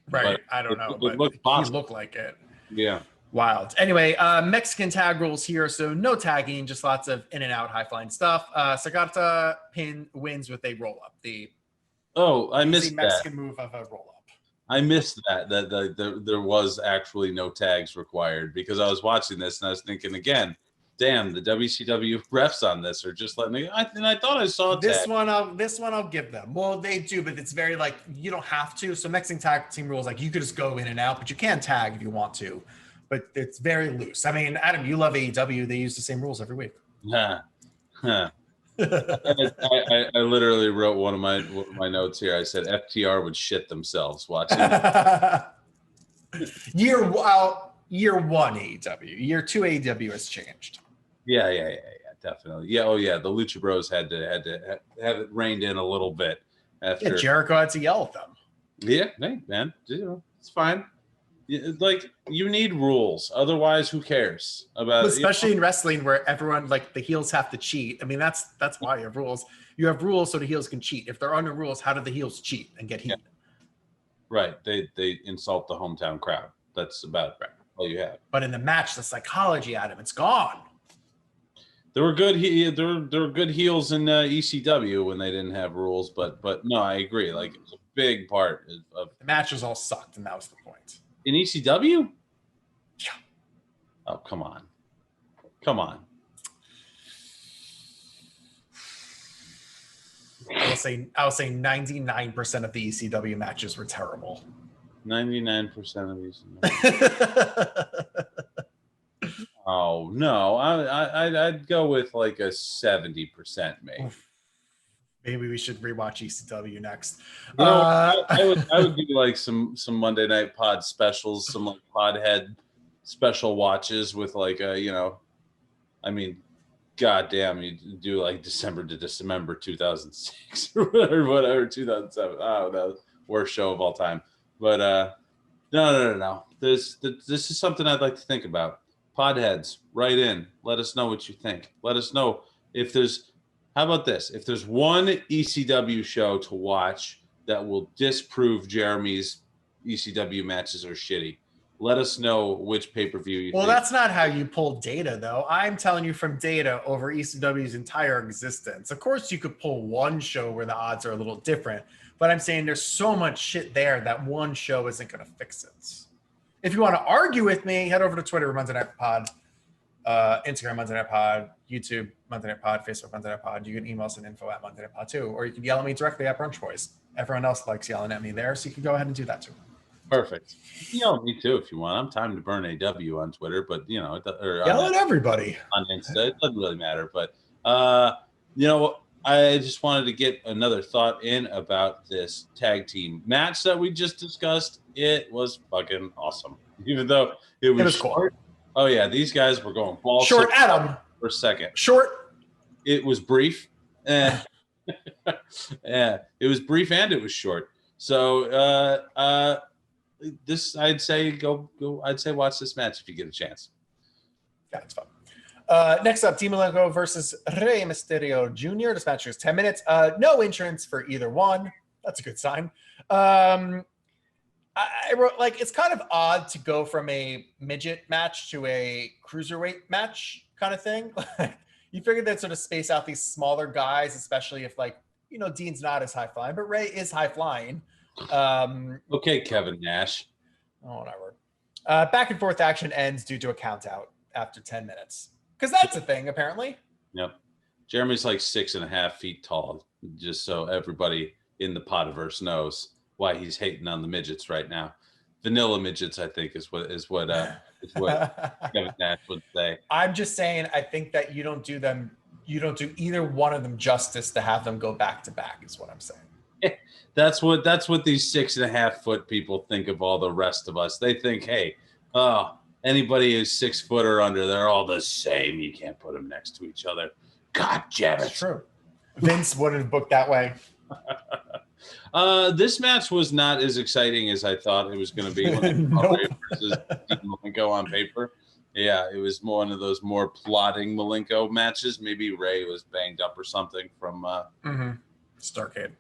Right. I don't know, but he looked like it. Yeah. Wild. Anyway, Mexican tag rules here. So no tagging, just lots of in and out high flying stuff. Sagrada wins with a roll up. I missed Mexican that. move of a roll up. I missed that there was actually no tags required because I was watching this and I was thinking again, damn, the WCW refs on this are just letting me. And I thought I saw this one. I'll give them. Well, they do, but it's very like you don't have to. So Mexican tag team rules like you could just go in and out, but you can tag if you want to. But it's very loose. I mean, Adam, you love AEW. They use the same rules every week. I literally wrote one of my notes here. I said FTR would shit themselves watching. Year 1 AEW. Year 2 AEW has changed. Yeah, definitely. Yeah, the Lucha Bros had to have it reined in a little bit after. Jericho had to yell at them. Yeah, hey man, it's fine. Like you need rules, otherwise, who cares about? Especially in wrestling, where everyone like the heels have to cheat. I mean, that's why you have rules. You have rules so the heels can cheat. If there are no rules, how do the heels cheat and get heat? Yeah. Right, they insult the hometown crowd. That's about all you have. But in the match, the psychology, Adam, it's gone. There were good heels in ECW when they didn't have rules, but no, I agree. Like it's a big part of the matches all sucked, and that was the point. In ECW? Yeah. Oh, come on. I'll say 99% of the ECW matches were terrible. 99% of these. Oh no, I'd go with like a 70%, maybe. Maybe we should rewatch ECW next. I would do like some Monday Night Pod specials, some like Podhead special watches with like goddamn, you do like December to December 2006 or whatever 2007. Oh, that was the worst show of all time. But no. This is something I'd like to think about. Podheads, write in. Let us know what you think. Let us know if there's. How about this? If there's one ECW show to watch that will disprove Jeremy's ECW matches are shitty, let us know which pay-per-view you think. Well, that's not how you pull data, though. I'm telling you from data over ECW's entire existence. Of course, you could pull one show where the odds are a little different, but I'm saying there's so much shit there that one show isn't going to fix it. If you want to argue with me, head over to Twitter, Monday Night Pod, Instagram, Monday Night Pod, YouTube, Monday Night Pod, Facebook, Monday Night Pod. You can email us at info@Monday Night Pod too, or you can yell at me directly at Brunch Boys. Everyone else likes yelling at me there, so you can go ahead and do that too. Perfect. Yell at me too if you want. I'm time to burn AW on Twitter, but yell at everybody on Insta. It doesn't really matter, but I just wanted to get another thought in about this tag team match that we just discussed. It was fucking awesome, even though it was short. Cool. Oh yeah, these guys were going balls short. Adam for a second. Short. It was brief, and yeah, it was brief and it was short. So this, I'd say go. I'd say watch this match if you get a chance. Yeah, it's fun. Next up, Team Malenko versus Rey Mysterio Jr. This match is 10 minutes. No entrance for either one. That's a good sign. I wrote like it's kind of odd to go from a midget match to a cruiserweight match kind of thing. You figured that sort of space out these smaller guys, especially if Dean's not as high flying, but Ray is high flying. Okay, Kevin Nash. Oh, whatever. Back and forth action ends due to a count out after 10 minutes. Because that's a thing, apparently. Yep. Jeremy's like 6.5 feet tall, just so everybody in the Podiverse knows why he's hating on the midgets right now. Vanilla midgets, I think, is what Kevin Nash would say. I'm just saying, I think that you don't do either one of them justice to have them go back to back, is what I'm saying. That's what these 6.5 foot people think of all the rest of us. They think, hey, anybody who's 6 foot or under, they're all the same. You can't put them next to each other. God damn it. That's true. Vince wouldn't have booked that way. This match was not as exciting as I thought it was going to be when Nope. Ray versus Dean Malenko on paper. Yeah, it was one of those more plodding Malenko matches. Maybe Ray was banged up or something from Starrcade.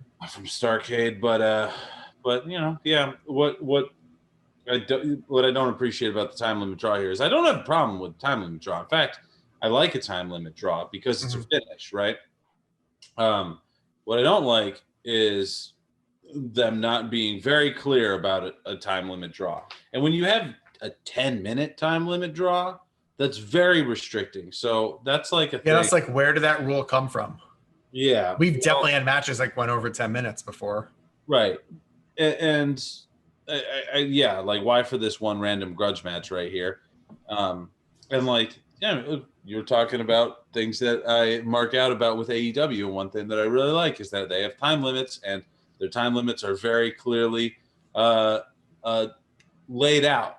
But you know, yeah. What I don't appreciate about the time limit draw here is I don't have a problem with time limit draw. In fact, I like a time limit draw because it's a finish, right? What I don't like is them not being very clear about a time limit draw. And when you have a 10-minute time limit draw, that's very restricting. So that's like a thing. That's like, where did that rule come from? Yeah. We've definitely had matches like went over 10 minutes before. Right. And yeah, like why for this one random grudge match right here? And like, yeah, you're talking about things that I mark out about with AEW. And one thing that I really like is that they have time limits, and their time limits are very clearly laid out.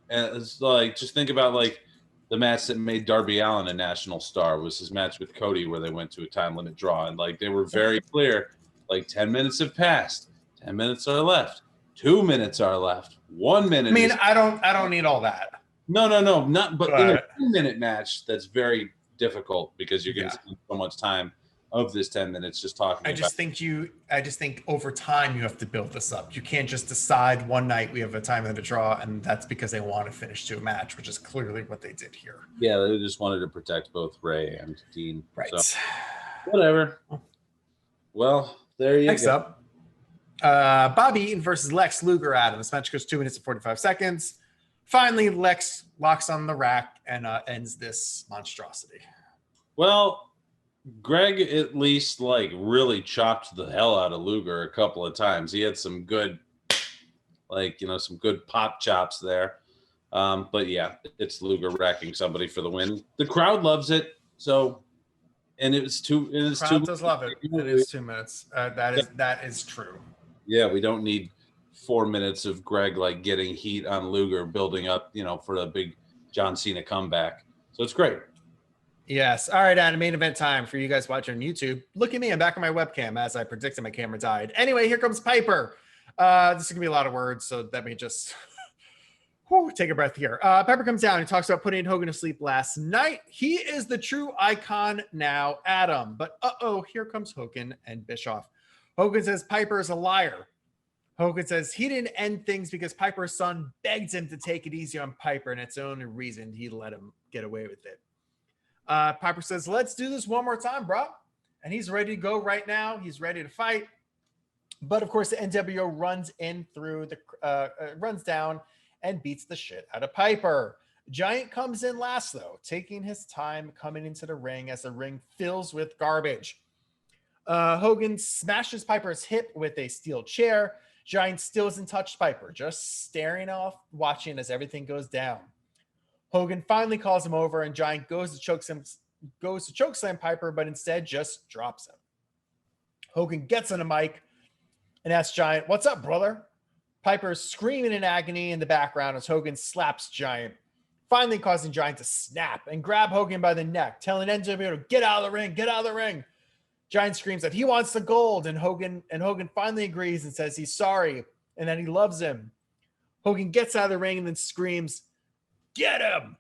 And it's like, just think about like the match that made Darby Allin a national star was his match with Cody, where they went to a time limit draw. And like, they were very clear, like 10 minutes have passed, 10 minutes are left, 2 minutes are left, 1 minute. I mean, I don't need all that. No, not. But in a 2-minute match, that's very difficult because you're going to spend so much time of this 10 minutes just talking. I just think over time you have to build this up. You can't just decide one night we have a time limit draw, and that's because they want to finish to a match, which is clearly what they did here. Yeah, they just wanted to protect both Ray and Dean. Right. So, whatever. Well, there you go. Next up, Bobby Eaton versus Lex Luger. Adam. This match goes 2 minutes and 45 seconds. Finally, Lex locks on the rack and ends this monstrosity. Well, Greg at least like really chopped the hell out of Luger a couple of times. He had some good, like, you know, some good pop chops there. But yeah, it's Luger racking somebody for the win. The crowd loves it. So, and it's two. The crowd does love it. It is 2 minutes. That is true. Yeah, we don't need 4 minutes of Greg like getting heat on Luger, building up, you know, for a big John Cena comeback. So it's great. Yes. All right, Adam, main event time for you guys watching on YouTube. Look at me. I'm back on my webcam as I predicted my camera died. Anyway, here comes Piper. This is going to be a lot of words, so let me just take a breath here. Piper comes down and talks about putting Hogan to sleep last night. He is the true icon now, Adam. But here comes Hogan and Bischoff. Hogan says Piper is a liar. Hogan says he didn't end things because Piper's son begged him to take it easy on Piper, and it's the only reason he let him get away with it. Piper says, let's do this one more time, bro. And he's ready to go right now. He's ready to fight. But of course, the NWO runs in through runs down and beats the shit out of Piper. Giant comes in last, though, taking his time coming into the ring as the ring fills with garbage. Hogan smashes Piper's hip with a steel chair. Giant still isn't touched Piper, just staring off, watching as everything goes down. Hogan finally calls him over, and Giant goes to chokeslam Piper, but instead just drops him. Hogan gets on the mic and asks Giant, "What's up, brother?" Piper is screaming in agony in the background as Hogan slaps Giant, finally causing Giant to snap and grab Hogan by the neck, telling NWO to get out of the ring, get out of the ring. Giant screams that he wants the gold, and Hogan finally agrees and says he's sorry and that he loves him. Hogan gets out of the ring and then screams, "Get him!"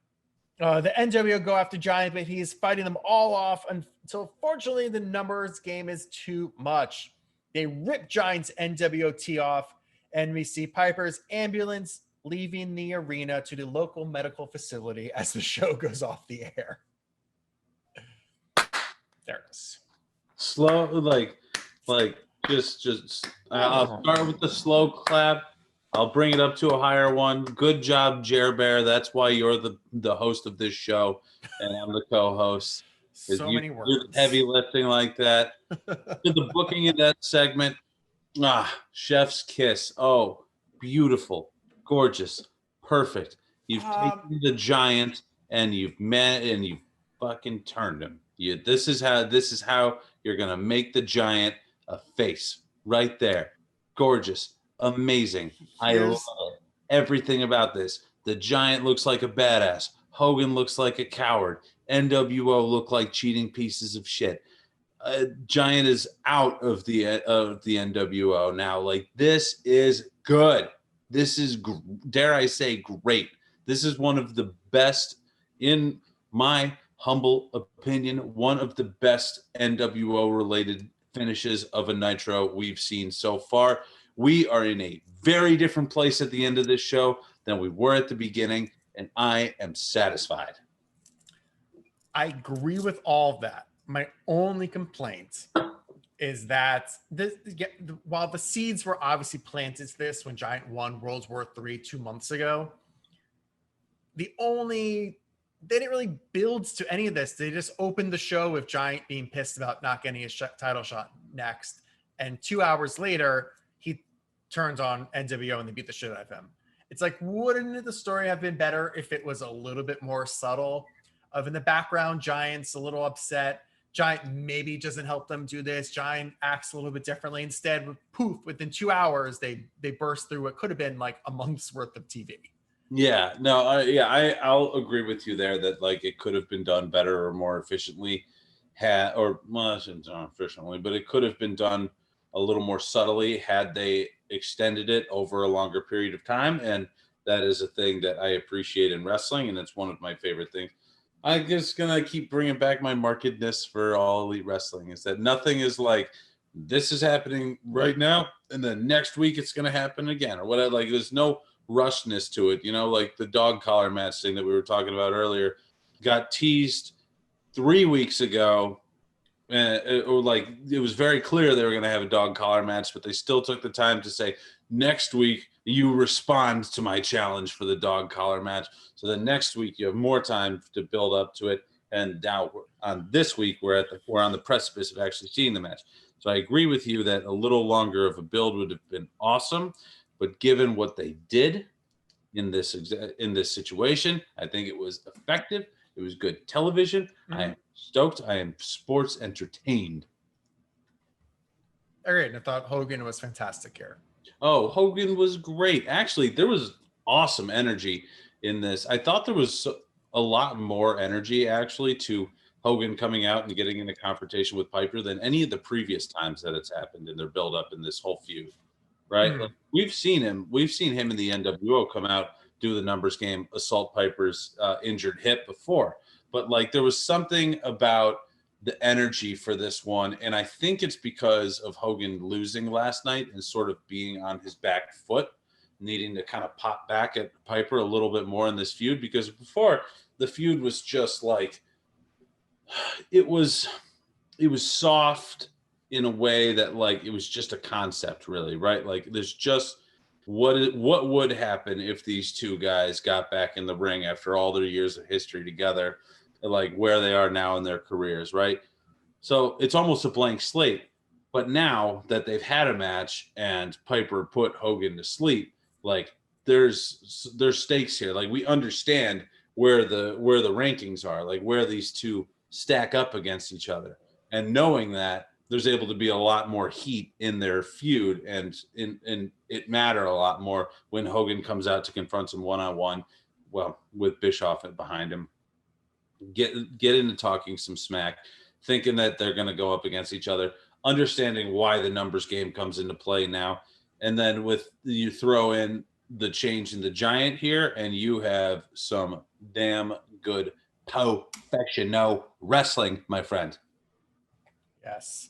The NWO go after Giant, but he is fighting them all off until, fortunately, the numbers game is too much. They rip Giant's NWO tee off, and we see Piper's ambulance leaving the arena to the local medical facility as the show goes off the air. There it is. Slow, just. I'll start with the slow clap. I'll bring it up to a higher one. Good job, Jer Bear. That's why you're the host of this show, and I'm the co-host. So many words. Do the heavy lifting like that. To the booking of that segment. Chef's kiss. Oh, beautiful, gorgeous, perfect. You've taken the Giant and you've fucking turned him. This is how you're gonna make the Giant a face right there. Gorgeous, amazing. I love it. Everything about this. The Giant looks like a badass. Hogan looks like a coward. NWO look like cheating pieces of shit. Giant is out of the NWO now. Like, this is good. This is, dare I say, great. This is one of the best, in my humble opinion, one of the best NWO related finishes of a Nitro we've seen so far. We are in a very different place at the end of this show than we were at the beginning, and I am satisfied. I agree with all of that. My only complaint is that while the seeds were obviously planted to this when Giant won World War III 2 months ago, they didn't really build to any of this. They just opened the show with Giant being pissed about not getting his title shot next. And 2 hours later, he turns on NWO and they beat the shit out of him. It's like, wouldn't the story have been better if it was a little bit more subtle? Of in the background, Giant's a little upset. Giant maybe doesn't help them do this. Giant acts a little bit differently. Instead, poof, within 2 hours, they burst through what could have been like a month's worth of TV. Yeah, no, I'll agree with you there that like it could have been done better or more efficiently, I shouldn't say efficiently, but it could have been done a little more subtly had they extended it over a longer period of time. And that is a thing that I appreciate in wrestling, and it's one of my favorite things. I'm just gonna keep bringing back my markedness for all elite wrestling. Is that nothing is like this is happening right now, and then next week it's gonna happen again or whatever. Like there's no rushness to it, like the dog collar match thing that we were talking about earlier got teased 3 weeks ago. It was very clear they were going to have a dog collar match, but they still took the time to say next week you respond to my challenge for the dog collar match. So then next week you have more time to build up to it. And now on this week we're on the precipice of actually seeing the match. So I agree with you that a little longer of a build would have been awesome. But given what they did in this situation, I think it was effective. It was good television. Mm-hmm. I am stoked. I am sports entertained. All right. And I thought Hogan was fantastic here. Oh, Hogan was great. Actually, there was awesome energy in this. I thought there was a lot more energy actually to Hogan coming out and getting in a confrontation with Piper than any of the previous times that it's happened in their build-up in this whole feud. Right? Mm. Like, we've seen him in the NWO come out, do the numbers game, assault Piper's injured hip before. But like there was something about the energy for this one. And I think it's because of Hogan losing last night and sort of being on his back foot, needing to kind of pop back at Piper a little bit more in this feud. Because before the feud was just like, it was soft in a way that like it was just a concept really, right? Like there's just what would happen if these two guys got back in the ring after all their years of history together, like where they are now in their careers, right? So it's almost a blank slate. But now that they've had a match and Piper put Hogan to sleep, like there's stakes here. Like we understand where the rankings are, like where these two stack up against each other. And knowing that, there's able to be a lot more heat in their feud, and it matter a lot more when Hogan comes out to confront him one-on-one, well, with Bischoff behind him. Get into talking some smack, thinking that they're going to go up against each other, understanding why the numbers game comes into play now. And then you throw in the change in the Giant here, and you have some damn good professional wrestling, my friend. Yes.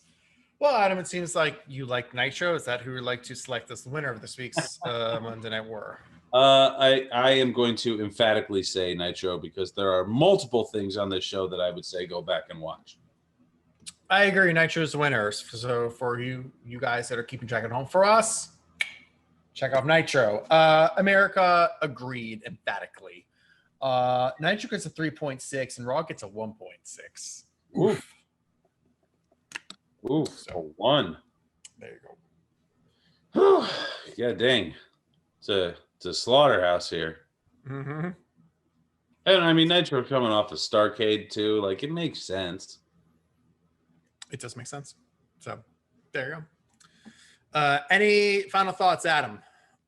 Well, Adam, it seems like you like Nitro. Is that who would like to select as the winner of this week's Monday Night War? I am going to emphatically say Nitro because there are multiple things on this show that I would say go back and watch. I agree. Nitro's the winner. So for you guys that are keeping track at home, for us, check off Nitro. America agreed emphatically. Nitro gets a 3.6 and Raw gets a 1.6. Oof. Ooh, so 1. There you go. Yeah, dang. It's a slaughterhouse here. Mm-hmm. And I mean, Nitro coming off of Starrcade too. Like, it makes sense. It does make sense. So, there you go. Any final thoughts, Adam,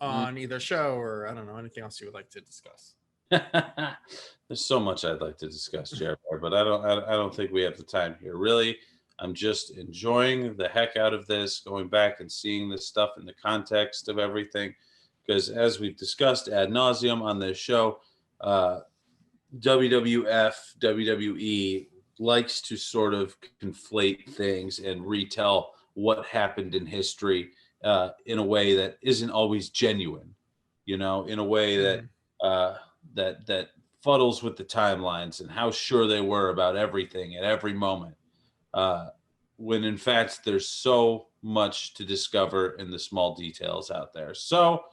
on either show or, I don't know, anything else you would like to discuss? There's so much I'd like to discuss, Jared, but I don't think we have the time here. Really, I'm just enjoying the heck out of this, going back and seeing this stuff in the context of everything. Because as we've discussed ad nauseum on this show, WWF, WWE likes to sort of conflate things and retell what happened in history in a way that isn't always genuine, in a way that that fuddles with the timelines and how sure they were about everything at every moment. When in fact, there's so much to discover in the small details out there. So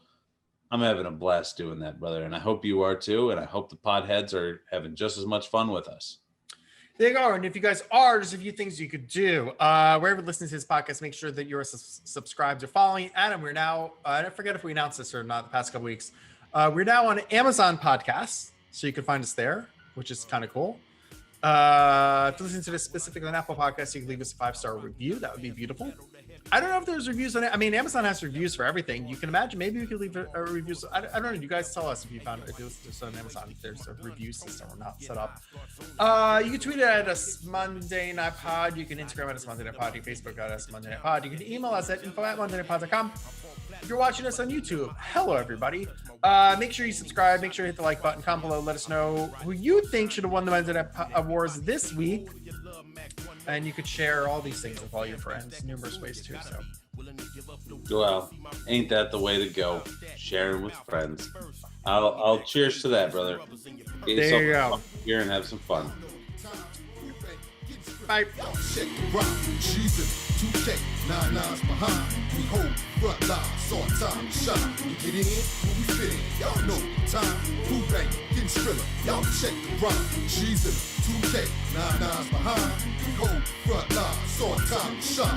I'm having a blast doing that, brother. And I hope you are too. And I hope the podheads are having just as much fun with us. There you go. And if you guys are, there's a few things you could do. Wherever listening to this podcast, make sure that you're subscribed or following. Adam, we're now, I forget if we announced this or not the past couple weeks. We're now on Amazon Podcasts. So you can find us there, which is kind of cool. If you listen to this specifically on Apple Podcasts, you can leave us a 5-star review. That would be beautiful. I don't know if there's reviews on it. I mean, Amazon has reviews for everything. You can imagine maybe we could leave a review. I don't know. You guys tell us if you found it. If it's on Amazon, if there's a review system or not set up. You can tweet it at us Monday Night Pod. You can Instagram at us Monday Night Pod. You can Facebook at us Monday Night Pod. You can email us at info@mondaynightpod.com. If you're watching us on YouTube, hello everybody. Make sure you subscribe. Make sure you hit the like button. Comment below. Let us know who you think should have won the Monday Night Awards this week. And you could share all these things with all your friends. Numerous ways too. So. Well, ain't that the way to go? Sharing with friends. I'll cheers to that, brother. Get there you go. Here and have some fun. Bye. Check the rock, she's in 2K, 9 nines behind. We hold front line, saw time to shine. We get in, we fit in, y'all know the time. Who bang, getting skriller, y'all check the rock. She's in 2K, 9 nines behind. We hold front line, saw time to shine.